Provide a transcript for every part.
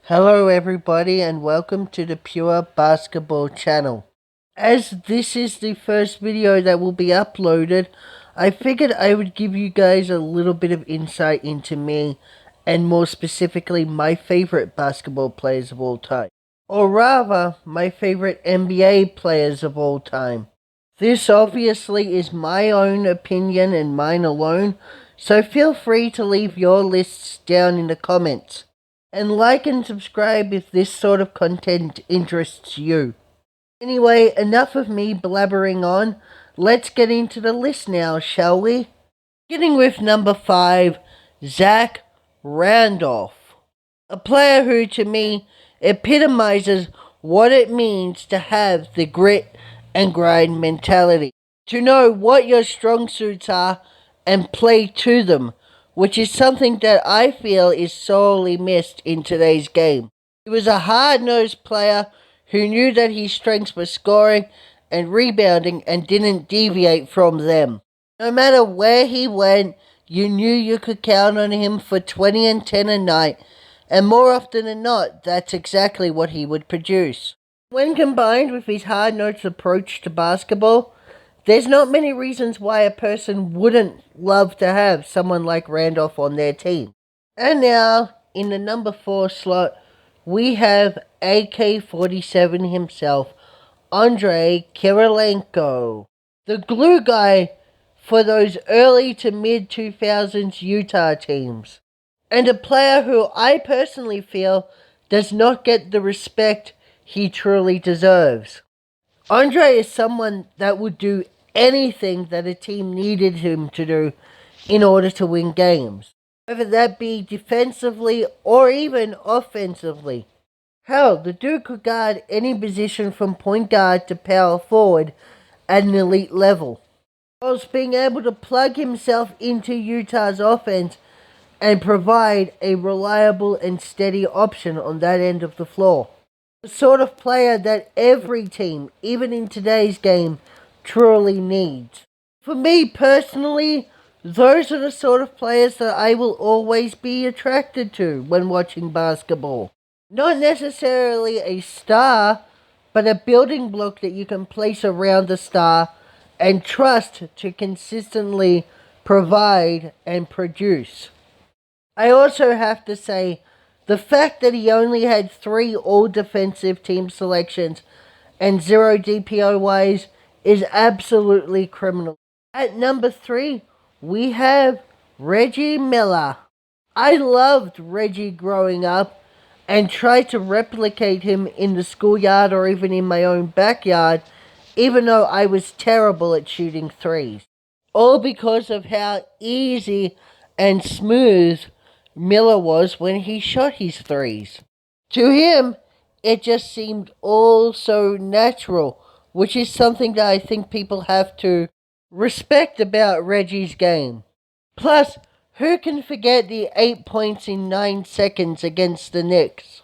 Hello everybody and welcome to the Pure Basketball channel. As this is the first video that will be uploaded, I figured I would give you guys a little bit of insight into me and more specifically my favorite basketball players of all time. Or rather, my favorite NBA players of all time. This obviously is my own opinion and mine alone, so feel free to leave your lists down in the comments. And like and subscribe if this sort of content interests you. Anyway, enough of me blabbering on. Let's get into the list now, shall we? Beginning with number 5, Zach Randolph. A player who, to me, epitomizes what it means to have the grit and grind mentality. To know what your strong suits are and play to them, which is something that I feel is sorely missed in today's game. He was a hard-nosed player who knew that his strengths were scoring and rebounding and didn't deviate from them. No matter where he went, you knew you could count on him for 20 and 10 a night, and more often than not, that's exactly what he would produce. When combined with his hard-nosed approach to basketball, there's not many reasons why a person wouldn't love to have someone like Randolph on their team. And now, in the number 4 slot, we have AK-47 himself, Andrei Kirilenko. The glue guy for those early to mid-2000s Utah teams. And a player who I personally feel does not get the respect he truly deserves. Andrei is someone that would do anything that a team needed him to do in order to win games, whether that be defensively or even offensively. Hell, the dude could guard any position from point guard to power forward at an elite level, whilst being able to plug himself into Utah's offense and provide a reliable and steady option on that end of the floor. The sort of player that every team, even in today's game, truly needs. For me personally, those are the sort of players that I will always be attracted to when watching basketball. Not necessarily a star, but a building block that you can place around the star and trust to consistently provide and produce. I also have to say, the fact that he only had 3 all-defensive team selections and 0 DPOYs is absolutely criminal. At number 3, we have Reggie Miller. I loved Reggie growing up and tried to replicate him in the schoolyard or even in my own backyard, even though I was terrible at shooting threes. All because of how easy and smooth Miller was when he shot his threes. To him, it just seemed all so natural, which is something that I think people have to respect about Reggie's game. Plus, who can forget the 8 points in 9 seconds against the Knicks,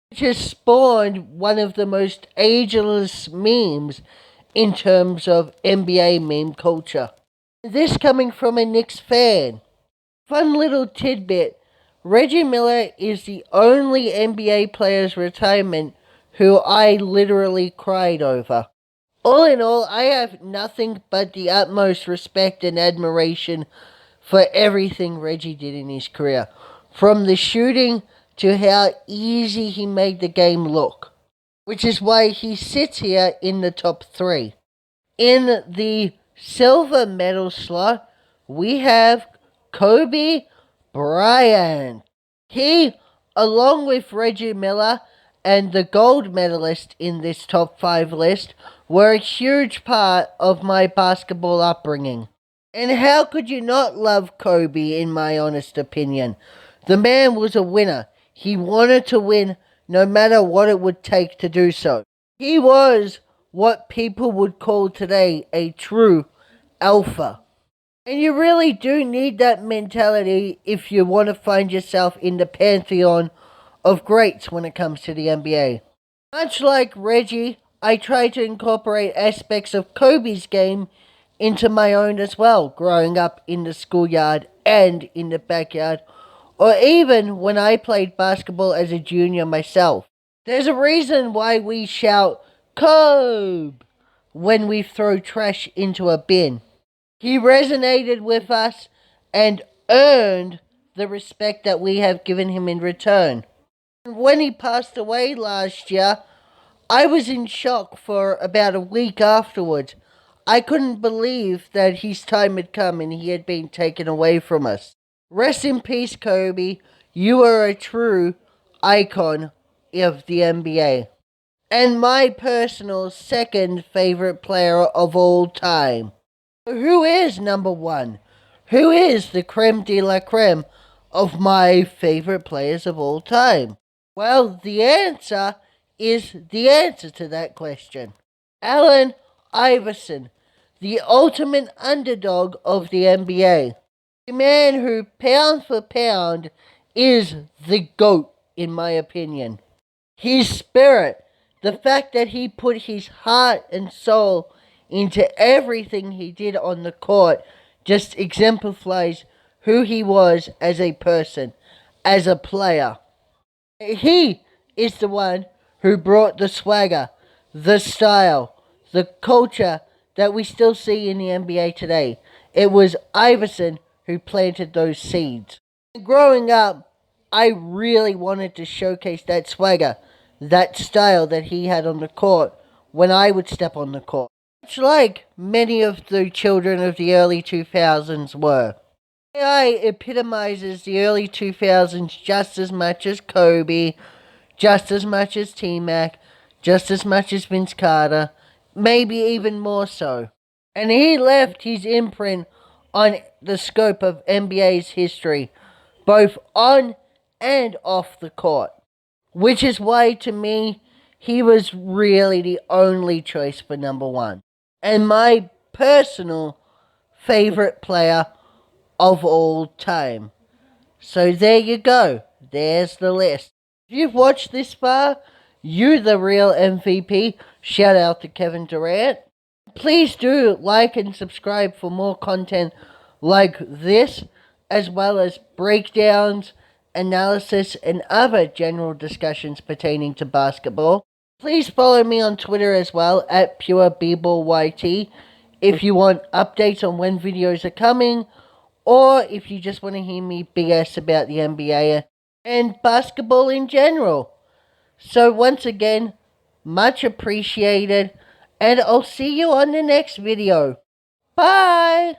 which has spawned one of the most ageless memes in terms of NBA meme culture. This coming from a Knicks fan. Fun little tidbit, Reggie Miller is the only NBA player's retirement who I literally cried over. All in all, I have nothing but the utmost respect and admiration for everything Reggie did in his career, from the shooting to how easy he made the game look, which is why he sits here in the top 3. In the silver medal slot, we have Kobe Bryant. He, along with Reggie Miller and the gold medalist in this top 5 list, were a huge part of my basketball upbringing. And how could you not love Kobe, in my honest opinion? The man was a winner. He wanted to win no matter what it would take to do so. He was what people would call today a true alpha. And you really do need that mentality if you want to find yourself in the pantheon of greats when it comes to the NBA. Much like Reggie, I try to incorporate aspects of Kobe's game into my own as well, growing up in the schoolyard and in the backyard, or even when I played basketball as a junior myself. There's a reason why we shout, "Kobe," when we throw trash into a bin. He resonated with us and earned the respect that we have given him in return. When he passed away last year, I was in shock for about a week afterwards. I couldn't believe that his time had come and he had been taken away from us. Rest in peace, Kobe. You are a true icon of the NBA. And my personal second favorite player of all time. Who is number one? Who is the creme de la creme of my favorite players of all time? Well, the answer is the answer to that question. Allen Iverson, the ultimate underdog of the NBA. The man who, pound for pound, is the GOAT, in my opinion. His spirit, the fact that he put his heart and soul into everything he did on the court, just exemplifies who he was as a person, as a player. He is the one who brought the swagger, the style, the culture that we still see in the NBA today. It was Iverson who planted those seeds. Growing up, I really wanted to showcase that swagger, that style that he had on the court when I would step on the court. Much like many of the children of the early 2000s were. AI epitomizes the early 2000s just as much as Kobe, just as much as T-Mac, just as much as Vince Carter, maybe even more so. And he left his imprint on the scope of NBA's history, both on and off the court. Which is why, to me, he was really the only choice for number one. And my personal favorite player of all time. So there you go. There's the list. If you've watched this far, you're the real MVP. Shout out to Kevin Durant. Please do like and subscribe for more content like this, as well as breakdowns, analysis, and other general discussions pertaining to basketball. Please follow me on Twitter as well, at PureBBallYT, if you want updates on when videos are coming, or if you just want to hear me BS about the NBA and basketball in general. So once again, much appreciated, and I'll see you on the next video. Bye!